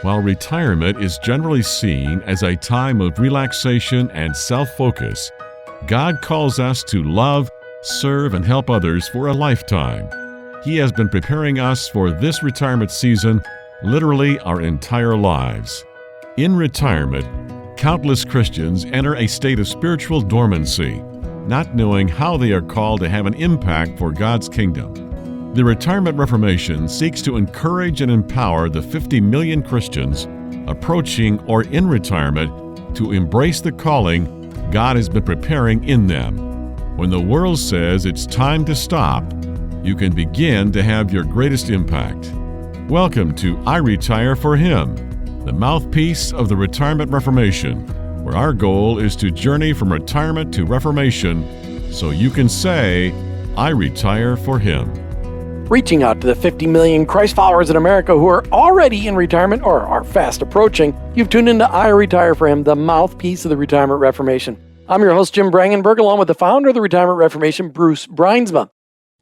While retirement is generally seen as a time of relaxation and self-focus, God calls us to love, serve, and help others for a lifetime. He has been preparing us for this retirement season, literally our entire lives. In retirement, countless Christians enter a state of spiritual dormancy, not knowing how they are called to have an impact for God's kingdom. The Retirement Reformation seeks to encourage and empower the 50 million Christians approaching or in retirement to embrace the calling God has been preparing in them. When the world says it's time to stop, you can begin to have your greatest impact. Welcome to iRetire4Him, the mouthpiece of the Retirement Reformation, where our goal is to journey from retirement to reformation so you can say, I retire for Him. Reaching out to the 50 million Christ followers in America who are already in retirement or are fast approaching, you've tuned into iRetire4Him, the mouthpiece of the Retirement Reformation. I'm your host, Jim Brangenberg, along with the founder of the Retirement Reformation, Bruce Brynsma.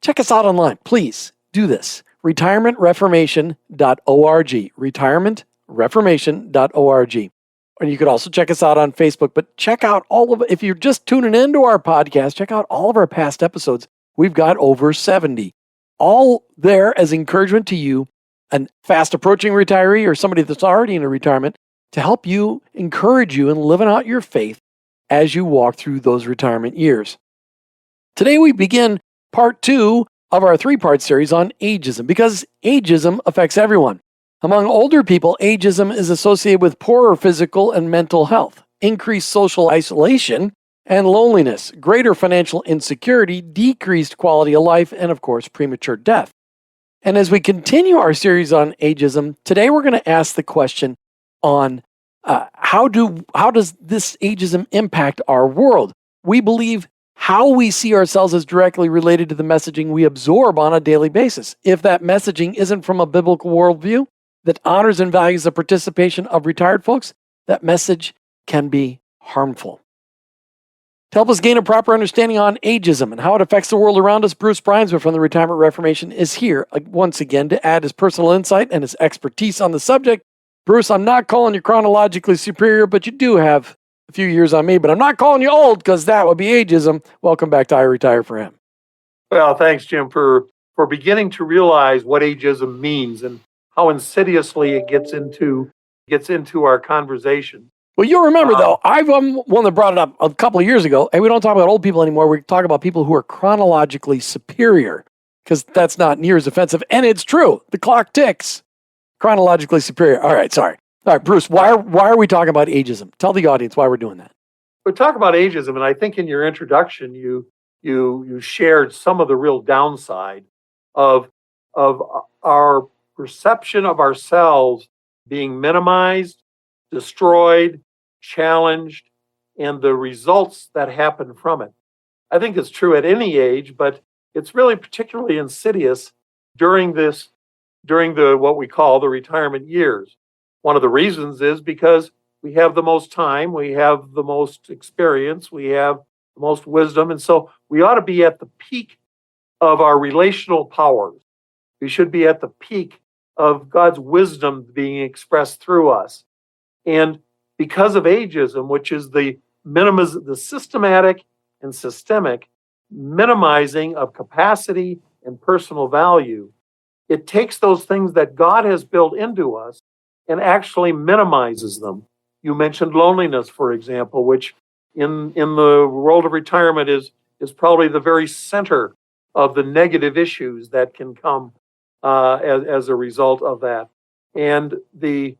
Check us out online. Please do this. retirementreformation.org. retirementreformation.org. And you could also check us out on Facebook, but check out if you're just tuning into our podcast, check out all of our past episodes. We've got over 70. All there as encouragement to you, a fast approaching retiree or somebody that's already in a retirement, to help you, encourage you in living out your faith as you walk through those retirement years. Today we begin part 2 of our 3-part series on ageism, because ageism affects everyone. Among older people, ageism is associated with poorer physical and mental health, increased social isolation and loneliness, greater financial insecurity, decreased quality of life, and of course, premature death. And as we continue our series on ageism, today we're going to ask the question on how does this ageism impact our world? We believe how we see ourselves is directly related to the messaging we absorb on a daily basis. If that messaging isn't from a biblical worldview that honors and values the participation of retired folks, that message can be harmful. To help us gain a proper understanding on ageism and how it affects the world around us, Bruce Brynsma from the Retirement Reformation is here once again to add his personal insight and his expertise on the subject. Bruce, I'm not calling you chronologically superior, but you do have a few years on me, but I'm not calling you old because that would be ageism. Welcome back to iRetire4Him. Well, thanks, Jim, for beginning to realize what ageism means and how insidiously it gets into our conversation. Well, you'll remember, though, I'm one that brought it up a couple of years ago, and we don't talk about old people anymore. We talk about people who are chronologically superior, because that's not near as offensive. And it's true. The clock ticks. Chronologically superior. All right, sorry. All right, Bruce, why are we talking about ageism? Tell the audience why we're doing that. We talk about ageism, and I think in your introduction, you shared some of the real downside of our perception of ourselves being minimized, destroyed, challenged, and the results that happen from it. I think it's true at any age, but it's really particularly insidious during what we call the retirement years. One of the reasons is because we have the most time, we have the most experience, we have the most wisdom, and so we ought to be at the peak of our relational powers. We should be at the peak of God's wisdom being expressed through us. And because of ageism, which is the systematic and systemic minimizing of capacity and personal value, it takes those things that God has built into us and actually minimizes them. You mentioned loneliness, for example, which in the world of retirement is probably the very center of the negative issues that can come as a result of that. And the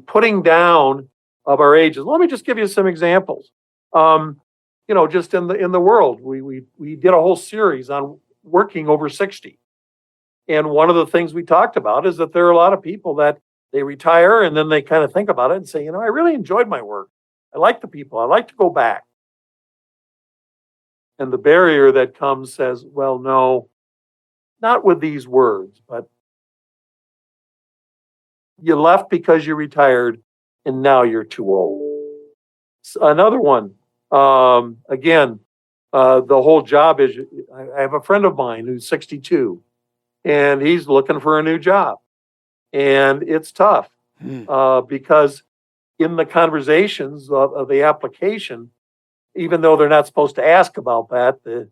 putting down of our ages. Let me just give you some examples. Just in the world, we did a whole series on working over 60. And one of the things we talked about is that there are a lot of people that they retire and then they kind of think about it and say, I really enjoyed my work. I like the people. I like to go back. And the barrier that comes says, well, no, not with these words, but you left because you retired and now you're too old. Another one, the whole job is, I have a friend of mine who's 62 and he's looking for a new job and it's tough. because in the conversations of the application, even though they're not supposed to ask about that, the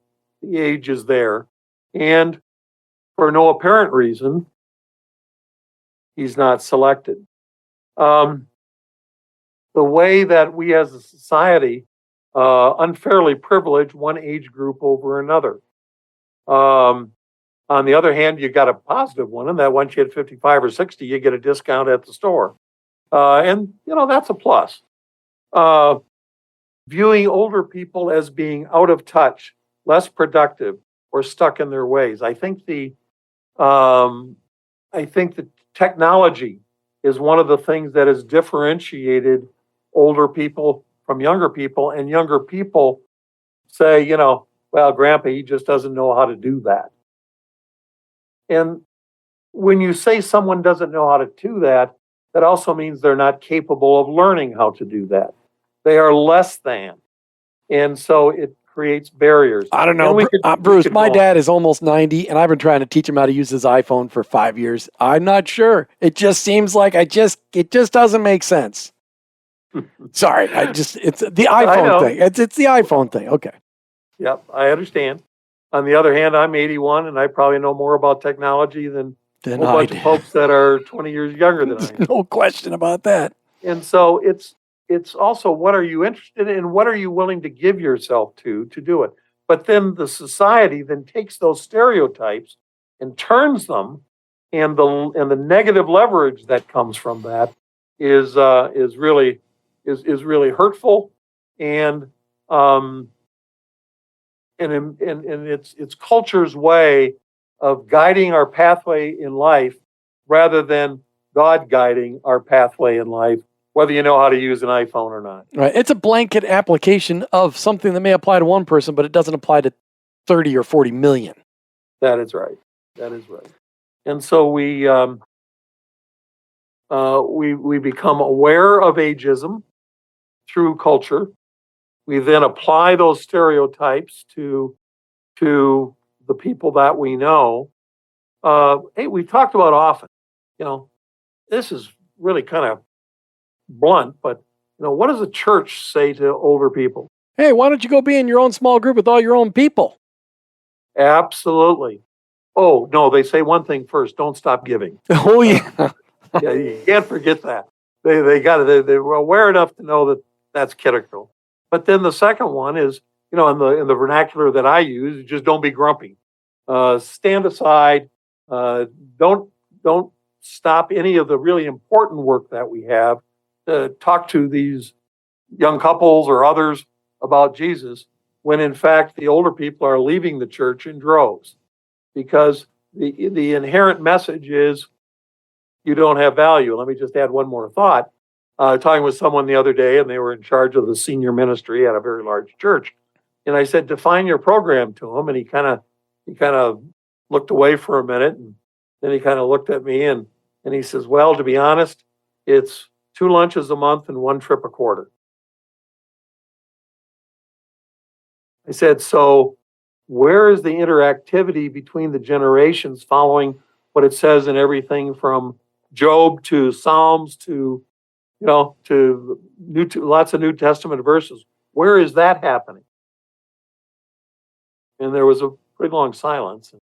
age is there. And for no apparent reason, he's not selected. The way that we as a society unfairly privilege one age group over another. On the other hand, you got a positive one, and that once you hit 55 or 60, you get a discount at the store. And, that's a plus. Viewing older people as being out of touch, less productive, or stuck in their ways. I think the technology is one of the things that has differentiated older people from younger people, and younger people say, well, Grandpa, he just doesn't know how to do that. And when you say someone doesn't know how to do that, that also means they're not capable of learning how to do that. They are less than. And so it creates barriers. I don't know, Bruce, my dad is almost 90, and I've been trying to teach him how to use his iPhone for 5 years. I'm not sure. It just seems like it just doesn't make sense. Sorry, it's the iPhone thing. It's the iPhone thing. Okay. Yep, I understand. On the other hand, I'm 81, and I probably know more about technology than a bunch of folks that are 20 years younger than I am. No question about that. And so it's also, what are you interested in? What are you willing to give yourself to do it? But then the society then takes those stereotypes and turns them, and the negative leverage that comes from that is really hurtful, and it's culture's way of guiding our pathway in life rather than God guiding our pathway in life, whether you know how to use an iPhone or not. Right. It's a blanket application of something that may apply to one person, but it doesn't apply to 30 or 40 million. That is right. And so we become aware of ageism through culture. We then apply those stereotypes to the people that we know. Hey, we talked about often, this is really kind of blunt, but what does the church say to older people? Hey, why don't you go be in your own small group with all your own people? Absolutely. Oh, no, they say one thing first: don't stop giving. Oh, yeah. Yeah, you can't forget that. They were aware enough to know that that's critical. But then the second one is, in the vernacular that I use, just don't be grumpy. Stand aside. Don't stop any of the really important work that we have. Talk to these young couples or others about Jesus, when in fact the older people are leaving the church in droves, because the inherent message is you don't have value. Let me just add one more thought. Talking with someone the other day, and they were in charge of the senior ministry at a very large church, and I said, define your program to him, and he kind of looked away for a minute, and then he kind of looked at me, and he says, well, to be honest, it's 2 lunches a month and 1 trip a quarter. I said, so where is the interactivity between the generations following what it says in everything from Job to Psalms to lots of New Testament verses? Where is that happening? And there was a pretty long silence. And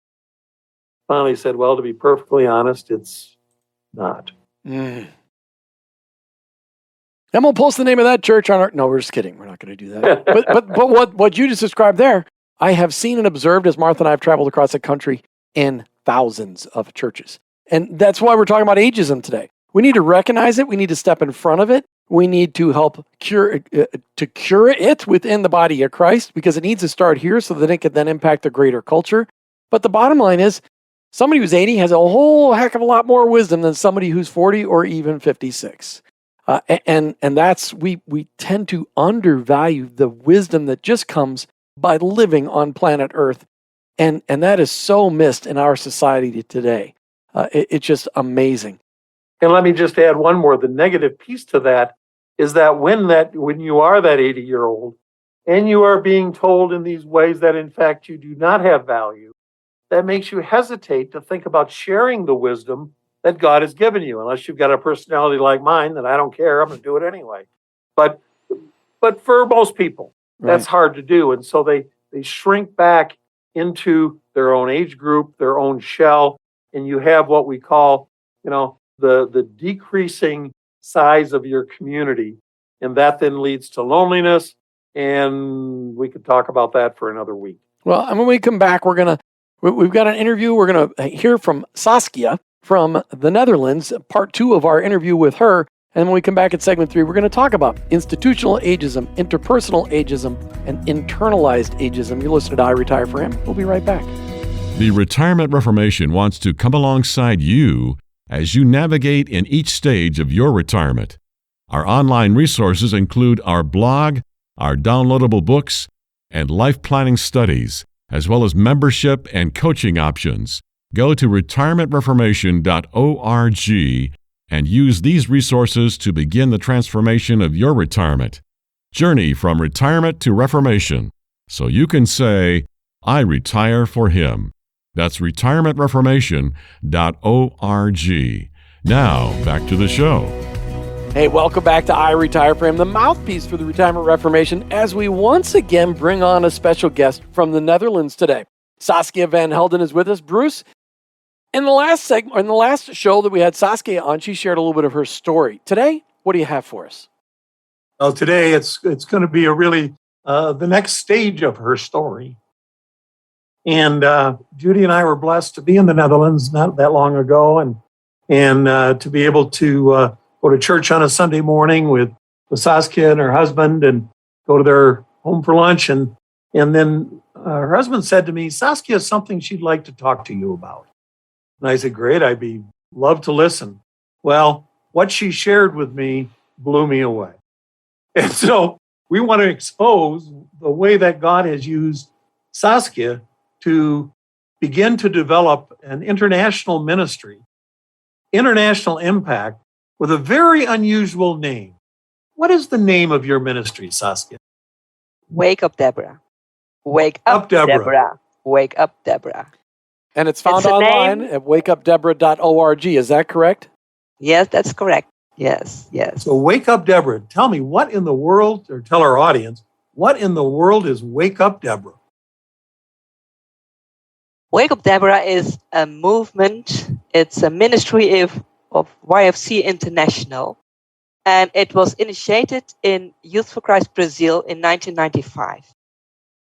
finally said, well, to be perfectly honest, it's not. I'm going to post the name of that church on our... No, we're just kidding. We're not going to do that. But what you just described there, I have seen and observed as Martha and I have traveled across the country in thousands of churches. And that's why we're talking about ageism today. We need to recognize it. We need to step in front of it. We need to help cure it within the body of Christ, because it needs to start here so that it can then impact the greater culture. But the bottom line is, somebody who's 80 has a whole heck of a lot more wisdom than somebody who's 40 or even 56. And that's, we tend to undervalue the wisdom that just comes by living on planet Earth. And that is so missed in our society today. It's just amazing. And let me just add one more. The negative piece to that is that when you are that 80-year-old and you are being told in these ways that in fact you do not have value, that makes you hesitate to think about sharing the wisdom that God has given you. Unless you've got a personality like mine, then I don't care. I'm going to do it anyway. But for most people, that's hard to do. And so they shrink back into their own age group, their own shell, and you have what we call, the decreasing size of your community. And that then leads to loneliness. And we could talk about that for another week. Well, and when we come back, we've got an interview. We're going to hear from Saskia from the Netherlands, part 2 of our interview with her. And when we come back at segment 3, we're going to talk about institutional ageism, interpersonal ageism, and internalized ageism. You're listening to iRetire4Him. We'll be right back. The Retirement Reformation wants to come alongside you as you navigate in each stage of your retirement. Our online resources include our blog, our downloadable books, and life planning studies, as well as membership and coaching options. Go to retirementreformation.org and use these resources to begin the transformation of your retirement. Journey from retirement to reformation, so you can say, I retire for Him. That's retirementreformation.org. Now, back to the show. Hey, welcome back to iRetire4Him, the mouthpiece for the Retirement Reformation, as we once again bring on a special guest from the Netherlands today. Saskia van Helden is with us. Bruce, in the last show that we had Saskia on, she shared a little bit of her story. Today, what do you have for us? Well, today it's going to be a really the next stage of her story. And Judy and I were blessed to be in the Netherlands not that long ago, and to be able to go to church on a Sunday morning with Saskia and her husband, and go to their home for lunch, and then her husband said to me, Saskia has something she'd like to talk to you about. And I said, great, love to listen. Well, what she shared with me blew me away. And so we want to expose the way that God has used Saskia to begin to develop an international ministry, international impact, with a very unusual name. What is the name of your ministry, Saskia? Wake up, Deborah. Wake up, Deborah. Wake up, Deborah. And it's found online at wakeupdeborah.org. Is that correct? Yes, that's correct. Yes. So Wake Up Deborah. Tell me, what in the world, or tell our audience, what in the world is Wake Up Deborah? Wake Up Deborah is a movement. It's a ministry of YFC International. And it was initiated in Youth for Christ Brazil in 1995.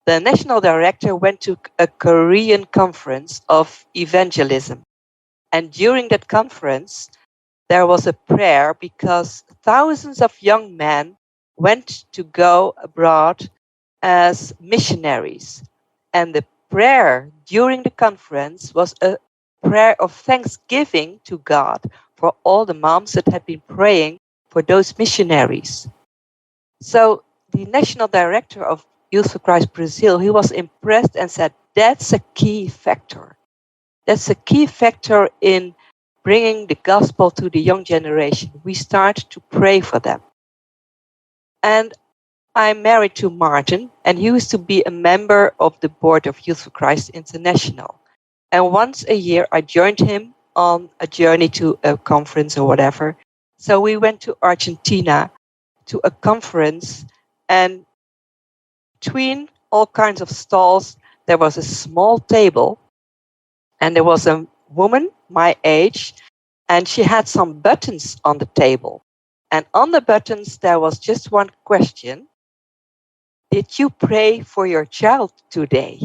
The national director went to a Korean conference of evangelism. And during that conference, there was a prayer because thousands of young men went to go abroad as missionaries. And the prayer during the conference was a prayer of thanksgiving to God for all the moms that had been praying for those missionaries. So the national director of Youth for Christ Brazil, he was impressed and said, that's a key factor. That's a key factor in bringing the gospel to the young generation. We start to pray for them. And I'm married to Martin, and he used to be a member of the board of Youth for Christ International. And once a year, I joined him on a journey to a conference or whatever. So we went to Argentina to a conference, and between all kinds of stalls, there was a small table, and there was a woman my age, and she had some buttons on the table. And on the buttons, there was just one question. Did you pray for your child today?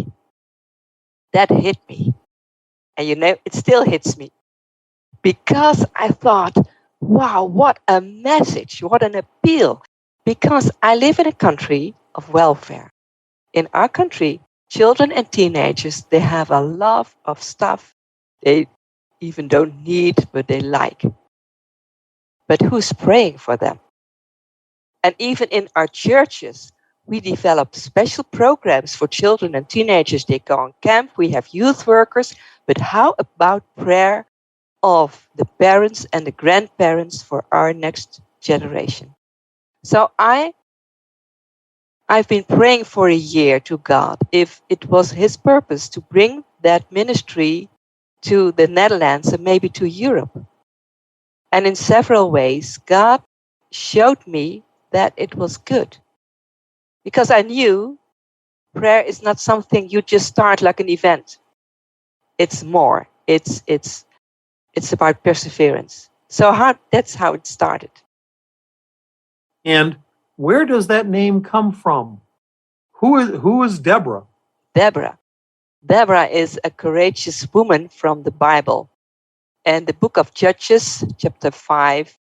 That hit me. And it still hits me. Because I thought, wow, what a message, what an appeal. Because I live in a country of welfare. In our country, children and teenagers, they have a lot of stuff they even don't need, but they like. But who's praying for them? And even in our churches, we develop special programs for children and teenagers. They go on camp, we have youth workers, but how about prayer of the parents and the grandparents for our next generation? So I've been praying for a year to God if it was His purpose to bring that ministry to the Netherlands and maybe to Europe. And in several ways, God showed me that it was good. Because I knew prayer is not something you just start like an event. It's more. It's about perseverance. So that's how it started. And where does that name come from? Who is Deborah? Deborah. Deborah is a courageous woman from the Bible. And the book of Judges, chapter 5,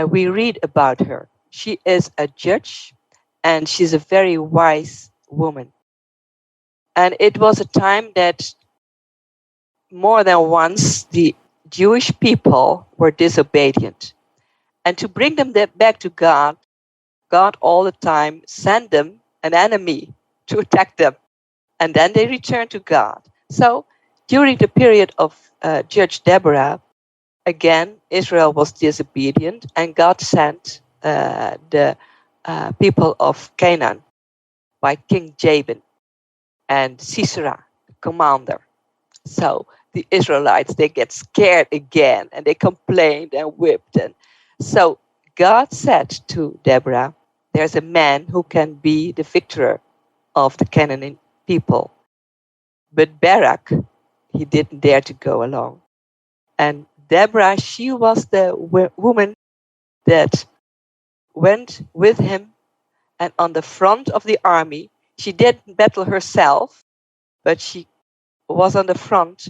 we read about her. She is a judge and she's a very wise woman. And it was a time that more than once the Jewish people were disobedient. And to bring them back to God, God all the time sent them an enemy to attack them. And then they returned to God. So during the period of Judge Deborah, again, Israel was disobedient and God sent the people of Canaan by King Jabin and Sisera, the commander. So the Israelites, they get scared again and they complained and whipped. And so God said to Deborah, there's a man who can be the victor of the Canaanite people. But Barak, he didn't dare to go along. And Deborah, she was the woman that went with him, and on the front of the army, she didn't battle herself, but she was on the front,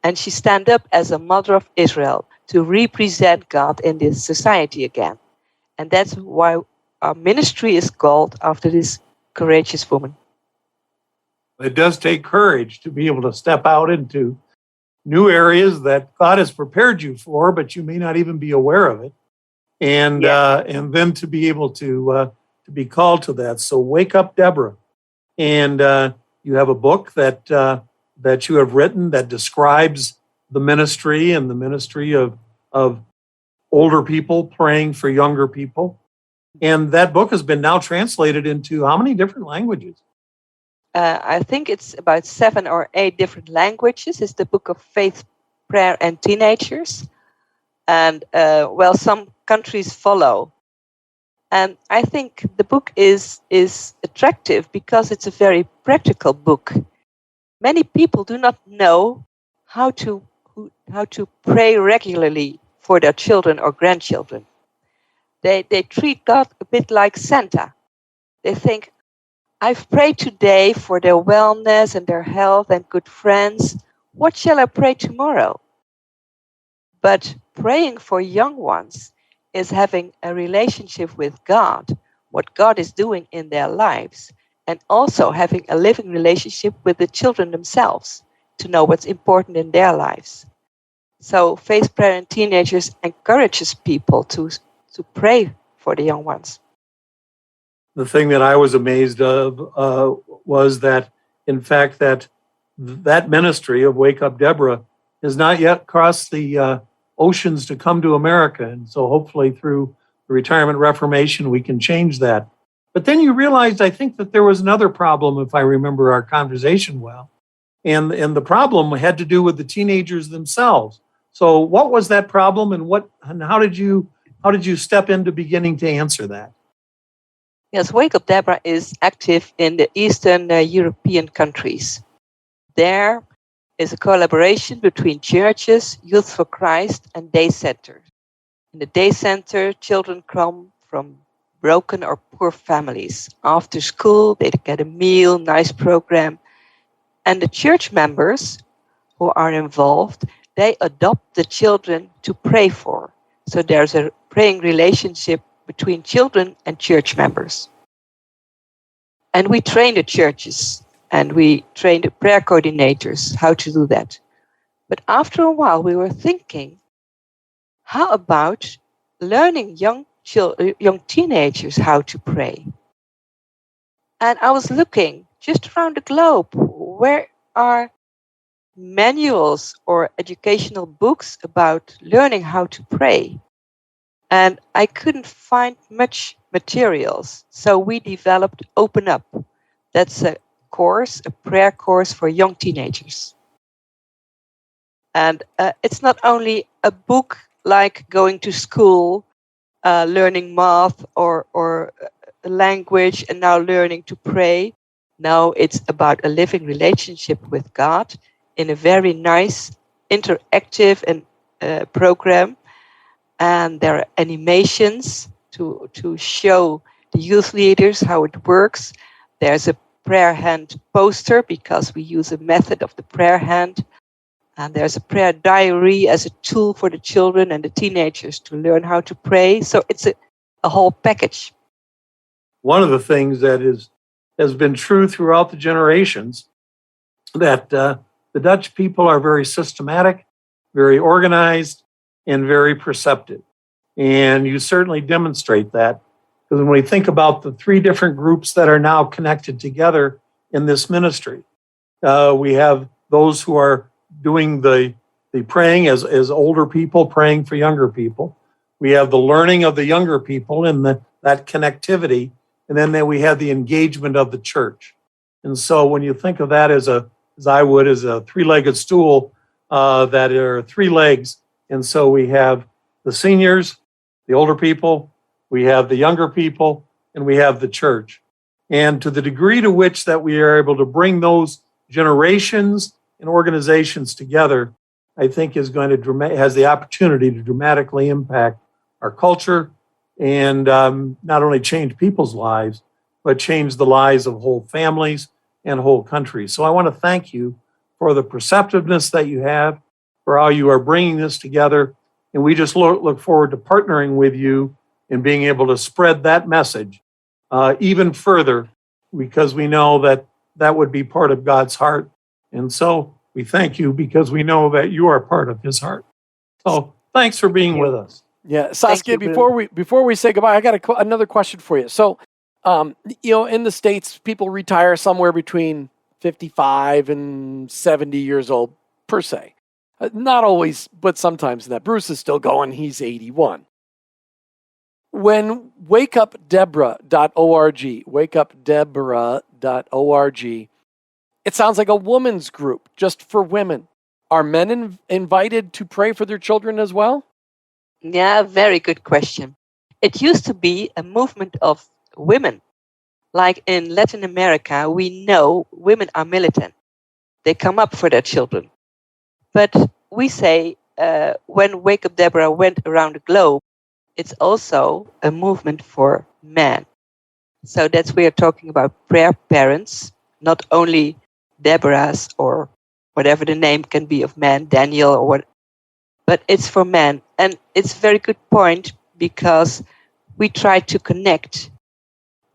and she stand up as a mother of Israel to represent God in this society again. And that's why our ministry is called after this courageous woman. It does take courage to be able to step out into new areas that God has prepared you for, but you may not even be aware of it. And then to be able to be called to that. So wake up, Deborah. And you have a book that you have written that describes the ministry and the ministry of older people praying for younger people. And that book has been now translated into how many different languages? I think it's about 7 or 8 different languages. It's the book of faith, prayer, and teenagers. And some countries follow. And I think the book is attractive because it's a very practical book. Many people do not know how to pray regularly for their children or grandchildren. They treat God a bit like Santa. They think, I've prayed today for their wellness and their health and good friends. What shall I pray tomorrow? But praying for young ones is having a relationship with God, what God is doing in their lives, and also having a living relationship with the children themselves to know what's important in their lives. So Faith, Prayer, and Teenagers encourages people to pray for the young ones. The thing that I was amazed of was that, in fact, that ministry of Wake Up Deborah has not yet crossed the oceans to come to America. And so hopefully through the Retirement Reformation, we can change that. But then you realized, I think, that there was another problem, if I remember our conversation well. And the problem had to do with the teenagers themselves. So what was that problem, and how did you step into beginning to answer that? Yes, Wake Up Deborah is active in the Eastern European countries. There is a collaboration between churches, Youth for Christ, and day centers. In the day center, children come from broken or poor families. After school, they get a meal, nice program. And the church members who are involved, they adopt the children to pray for. So there's a praying relationship between children and church members. And we train the churches and we train the prayer coordinators how to do that. But after a while, we were thinking, how about learning young teenagers how to pray? And I was looking just around the globe, where are manuals or educational books about learning how to pray? And I couldn't find much materials. So we developed Open Up. That's a prayer course for young teenagers. And it's not only a book like going to school, learning math or a language, and now learning to pray. No, it's about a living relationship with God in a very nice, interactive and program. And there are animations to show the youth leaders how it works. There's a prayer hand poster because we use a method of the prayer hand. And there's a prayer diary as a tool for the children and the teenagers to learn how to pray. So it's a whole package. One of the things that has been true throughout the generations, that the Dutch people are very systematic, very organized, and very perceptive. And you certainly demonstrate that. Because when we think about the three different groups that are now connected together in this ministry, we have those who are doing the praying as older people, praying for younger people. We have the learning of the younger people and that connectivity. And then we have the engagement of the church. And so when you think of that as a three-legged stool, that are three legs. And so we have the seniors, the older people, we have the younger people, and we have the church. And to the degree to which that we are able to bring those generations and organizations together, I think has the opportunity to dramatically impact our culture and not only change people's lives, but change the lives of whole families and whole countries. So I want to thank you for the perceptiveness that you have, for how you are bringing this together. And we just look forward to partnering with you and being able to spread that message even further, because we know that would be part of God's heart. And so we thank you because we know that you are part of his heart. So thanks for being with us. Yeah, Saskia, before we say goodbye, I got another question for you. So, in the States, people retire somewhere between 55 and 70 years old, per se. Not always, but sometimes that. Bruce is still going. He's 81. When wakeupdeborah.org, it sounds like a woman's group just for women. Are men invited to pray for their children as well? Yeah, very good question. It used to be a movement of women. Like in Latin America, we know women are militant. They come up for their children. But we say when Wake Up Deborah went around the globe, it's also a movement for men. So that's we are talking about prayer parents, not only Deborah's or whatever the name can be of man, Daniel or what, but it's for men. And it's a very good point because we try to connect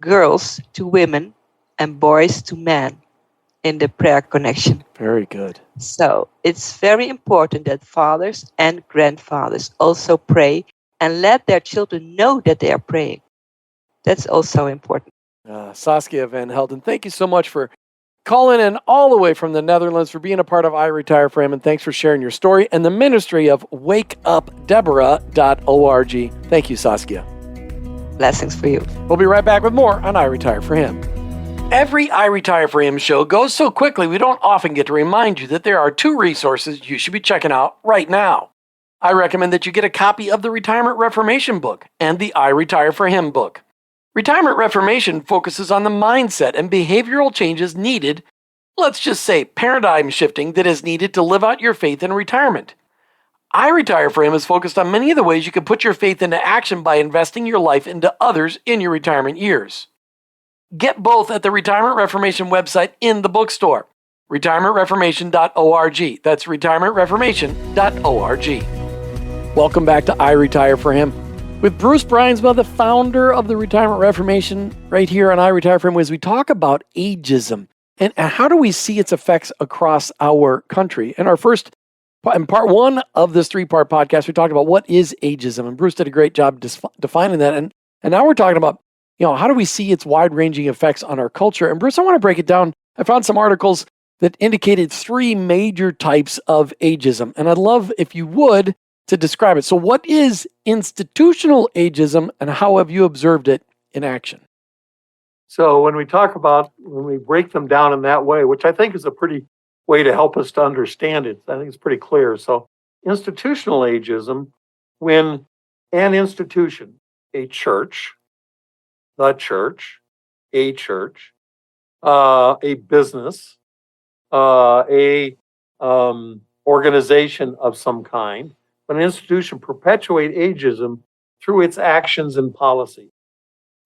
girls to women and boys to men in the prayer connection. Very good. So it's very important that fathers and grandfathers also pray and let their children know that they are praying. That's also important. Saskia van Helden, thank you so much for calling in all the way from the Netherlands, for being a part of iRetire4Him, and thanks for sharing your story and the ministry of wakeupdeborah.org. Thank you, Saskia. Blessings for you. We'll be right back with more on iRetire4Him. Every iRetire4Him show goes so quickly we don't often get to remind you that there are two resources you should be checking out right now. I recommend that you get a copy of the Retirement Reformation book and the iRetire4Him book. Retirement Reformation focuses on the mindset and behavioral changes needed, let's just say paradigm shifting, that is needed to live out your faith in retirement. iRetire4Him is focused on many of the ways you can put your faith into action by investing your life into others in your retirement years. Get both at the Retirement Reformation website in the bookstore, retirementreformation.org. That's retirementreformation.org. Welcome back to iRetire4Him with Bruce Bruinsma, the founder of the Retirement Reformation, right here on iRetire4Him, as we talk about ageism and how do we see its effects across our country. In part one of this three-part podcast, we talked about what is ageism, and Bruce did a great job defining that. And now we're talking about, how do we see its wide-ranging effects on our culture? And Bruce, I want to break it down. I found some articles that indicated three major types of ageism, and I'd love if you would to describe it. So what is institutional ageism, and how have you observed it in action? So when we break them down in that way, which I think is a pretty way to help us to understand it, I think it's pretty clear. So institutional ageism when an institution, a church, the church, a church, a business, a organization of some kind, when an institution perpetuate ageism through its actions and policy.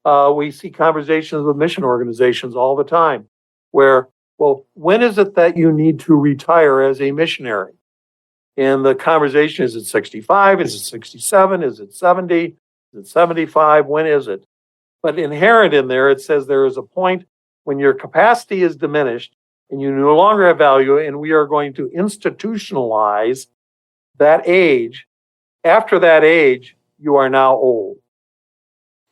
We see conversations with mission organizations all the time where, well, when is it that you need to retire as a missionary? And the conversation is it 65? Is it 67? Is it 70? Is it 75? When is it? But inherent in there, it says there is a point when your capacity is diminished and you no longer have value, and we are going to institutionalize that age. After that age, you are now old.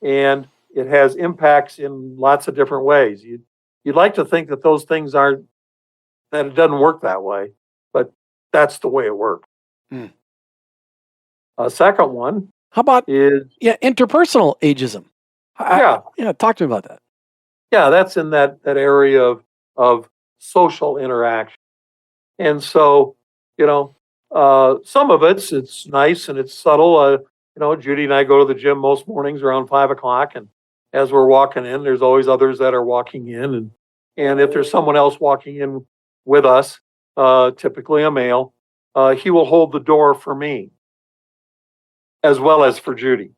And it has impacts in lots of different ways. You'd like to think that those things aren't, that it doesn't work that way, but that's the way it works. A second one. How about is interpersonal ageism? Talk to me about that. Yeah, that's in that area of social interaction. And so, some of it's nice and it's subtle. Judy and I go to the gym most mornings around 5:00, and as we're walking in, there's always others that are walking in, and if there's someone else walking in with us, typically a male, he will hold the door for me as well as for Judy.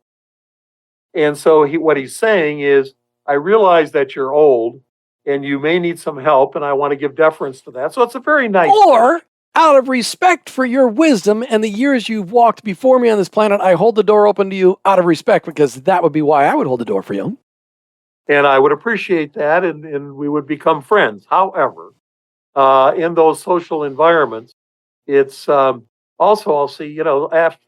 And so what he's saying is, I realize that you're old and you may need some help, and I want to give deference to that. So it's a very nice. Or, out of respect for your wisdom and the years you've walked before me on this planet, I hold the door open to you out of respect, because that would be why I would hold the door for you. And I would appreciate that, and we would become friends. However, in those social environments, it's also, I'll see,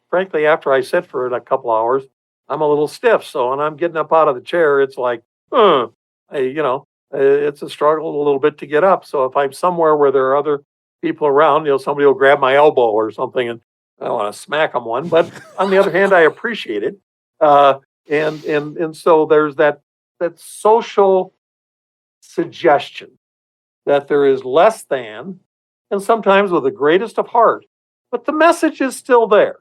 frankly, after I sit for a couple hours, I'm a little stiff. So when I'm getting up out of the chair, it's like, it's a struggle a little bit to get up. So if I'm somewhere where there are other people around, somebody will grab my elbow or something, and I don't want to smack them one. But on the other hand, I appreciate it. And so there's that social suggestion that there is less than, and sometimes with the greatest of heart, but the message is still there.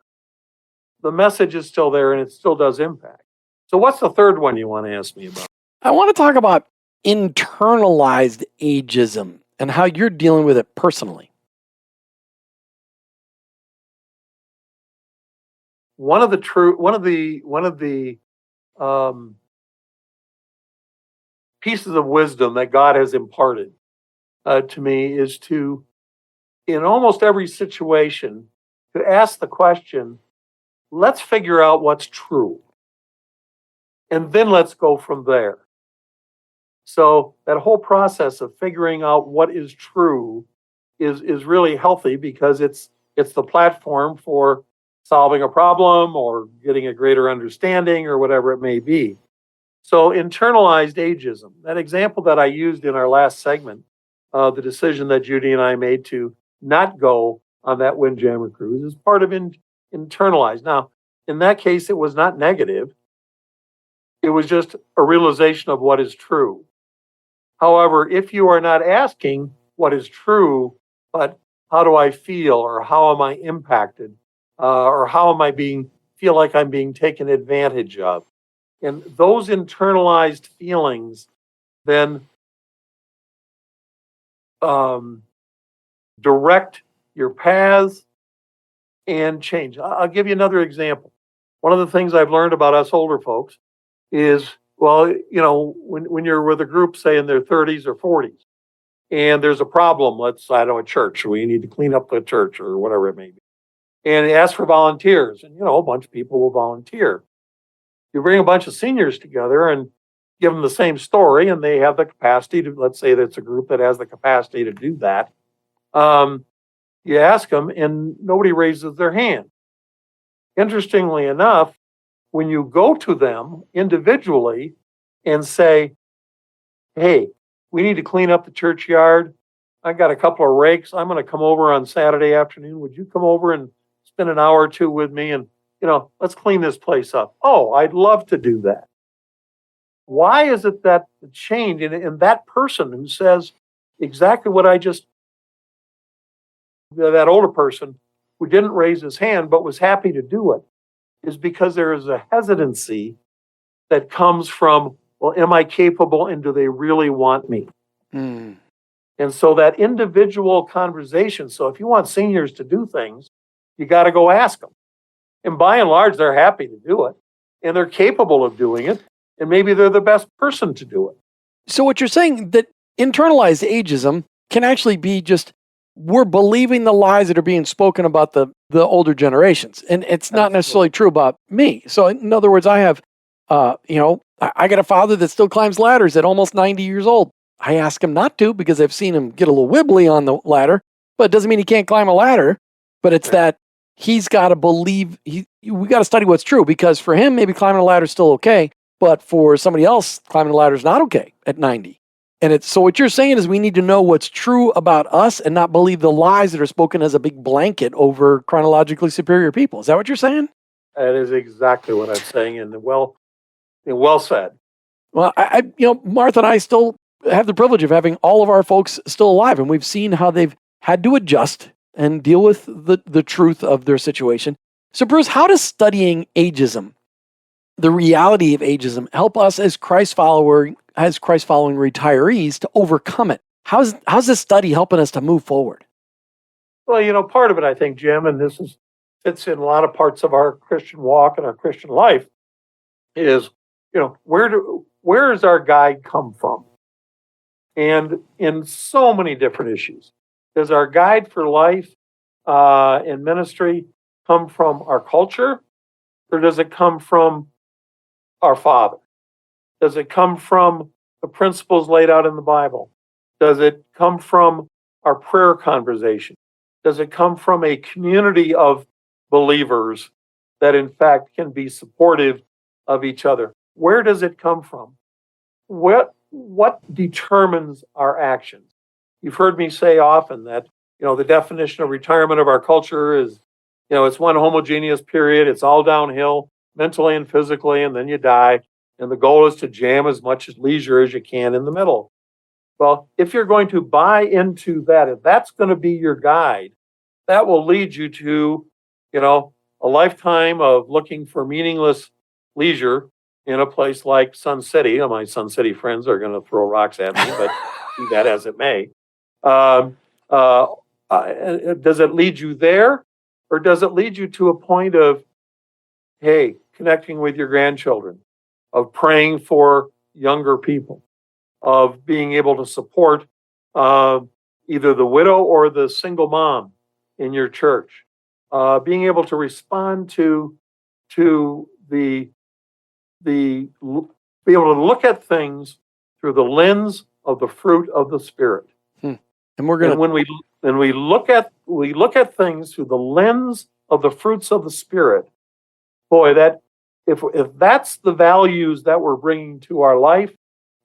The message is still there, and it still does impact. So what's the third one you want to ask me about? I want to talk about internalized ageism and how you're dealing with it personally. One of the pieces of wisdom that God has imparted to me is to, in almost every situation, to ask the question, let's figure out what's true, and then let's go from there. So that whole process of figuring out what is true is really healthy, because it's the platform for solving a problem or getting a greater understanding or whatever it may be. So internalized ageism, that example that I used in our last segment, the decision that Judy and I made to not go on that Windjammer cruise, is part of internalized. Now, in that case, it was not negative. It was just a realization of what is true. However, if you are not asking what is true, but how do I feel, or how am I impacted, or how am I feel like I'm being taken advantage of, and those internalized feelings then direct your paths and change. I'll give you another example. One of the things I've learned about us older folks is, when you're with a group, say in their 30s or 40s, and there's a problem, a church, we need to clean up the church or whatever it may be, and they ask for volunteers, and a bunch of people will volunteer. You bring a bunch of seniors together and give them the same story, and they have the capacity to, let's say that's a group that has the capacity to do that. You ask them, and nobody raises their hand. Interestingly enough, when you go to them individually and say, hey, we need to clean up the churchyard. I got a couple of rakes. I'm going to come over on Saturday afternoon. Would you come over and spend an hour or two with me, and let's clean this place up? Oh, I'd love to do that. Why is it that the change in that person who says exactly what that older person who didn't raise his hand but was happy to do it? is because there is a hesitancy that comes from, well, am I capable and do they really want me? Mm. And so that individual conversation, so if you want seniors to do things, you got to go ask them. And by and large, they're happy to do it and they're capable of doing it. And maybe they're the best person to do it. So what you're saying that internalized ageism can actually be just we're believing the lies that are being spoken about the older generations. And it's not necessarily true about me. So in other words, I have, I got a father that still climbs ladders at almost 90 years old. I ask him not to because I've seen him get a little wibbly on the ladder, but it doesn't mean he can't climb a ladder. But it's that he's got to believe, we got to study what's true, because for him, maybe climbing a ladder is still okay. But for somebody else, climbing a ladder is not okay at 90. And so what you're saying is we need to know what's true about us and not believe the lies that are spoken as a big blanket over chronologically superior people. Is that what you're saying? That is exactly what I'm saying. And well said. Well, Martha and I still have the privilege of having all of our folks still alive, and we've seen how they've had to adjust and deal with the truth of their situation. So Bruce, how does studying ageism, the reality of ageism, help us as Christ-following retirees to overcome it? How's this study helping us to move forward? Well, part of it, I think, Jim, and fits in a lot of parts of our Christian walk and our Christian life, is, where does our guide come from? And in so many different issues, does our guide for life in ministry come from our culture, or does it come from our Father? Does it come from the principles laid out in the Bible? Does it come from our prayer conversation? Does it come from a community of believers that in fact can be supportive of each other? Where does it come from? What determines our actions? You've heard me say often that, the definition of retirement of our culture is, it's one homogeneous period. It's all downhill mentally and physically, and then you die. And the goal is to jam as much leisure as you can in the middle. Well, if you're going to buy into that, if that's going to be your guide, that will lead you to, a lifetime of looking for meaningless leisure in a place like Sun City. My Sun City friends are going to throw rocks at me, but be that as it may. Does it lead you there, or does it lead you to a point of, hey, connecting with your grandchildren, of praying for younger people, of being able to support either the widow or the single mom in your church, being able to respond to be able to look at things through the lens of the fruit of the Spirit. And when we look at things through the lens of the fruits of the Spirit, boy, that if that's the values that we're bringing to our life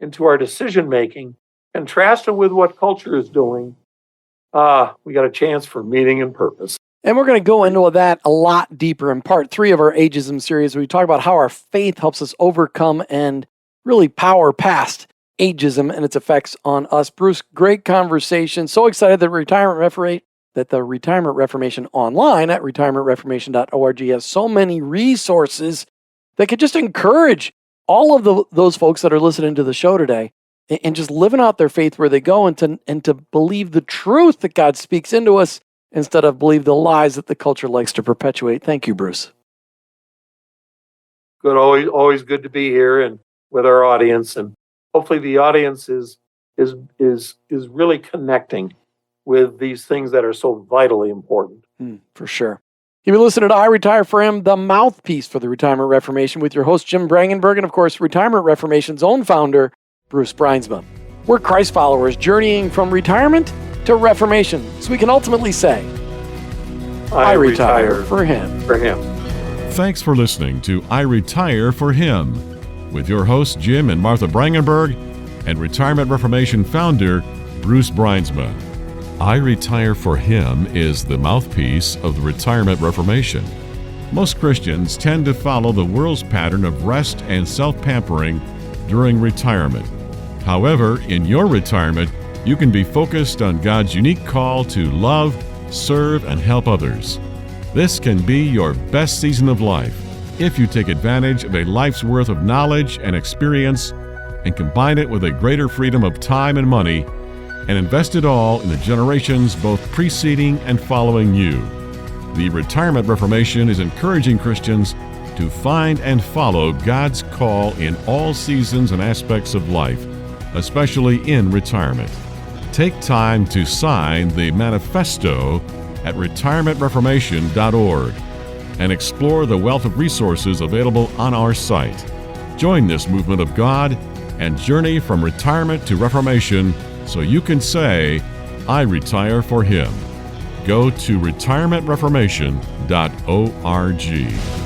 and to our decision making, contrasted with what culture is doing, we got a chance for meaning and purpose. And we're going to go into that a lot deeper in part 3 of our Ageism series, where we talk about how our faith helps us overcome and really power past ageism and its effects on us. Bruce, great conversation. So excited that the Retirement Reformation online at retirementreformation.org has so many resources that could just encourage all of those folks that are listening to the show today and just living out their faith where they go, and to believe the truth that God speaks into us instead of believe the lies that the culture likes to perpetuate. Thank you, Bruce. Good, always good to be here and with our audience, and hopefully the audience is really connecting with these things that are so vitally important. For sure. You've been listening to iRetire4Him, the mouthpiece for the Retirement Reformation, with your host, Jim Brangenberg, and of course, Retirement Reformation's own founder, Bruce Brynsma. We're Christ followers journeying from retirement to reformation, so we can ultimately say, I retire for Him. For Him. Thanks for listening to I Retire for Him with your hosts, Jim and Martha Brangenberg, and Retirement Reformation founder, Bruce Brynsma. I Retire for Him is the mouthpiece of the Retirement Reformation. Most Christians tend to follow the world's pattern of rest and self-pampering during retirement. However, in your retirement, you can be focused on God's unique call to love, serve, and help others. This can be your best season of life, if you take advantage of a life's worth of knowledge and experience and combine it with a greater freedom of time and money and invest it all in the generations both preceding and following you. The Retirement Reformation is encouraging Christians to find and follow God's call in all seasons and aspects of life, especially in retirement. Take time to sign the manifesto at retirementreformation.org and explore the wealth of resources available on our site. Join this movement of God and journey from retirement to reformation so you can say, I retire for Him. Go to retirementreformation.org.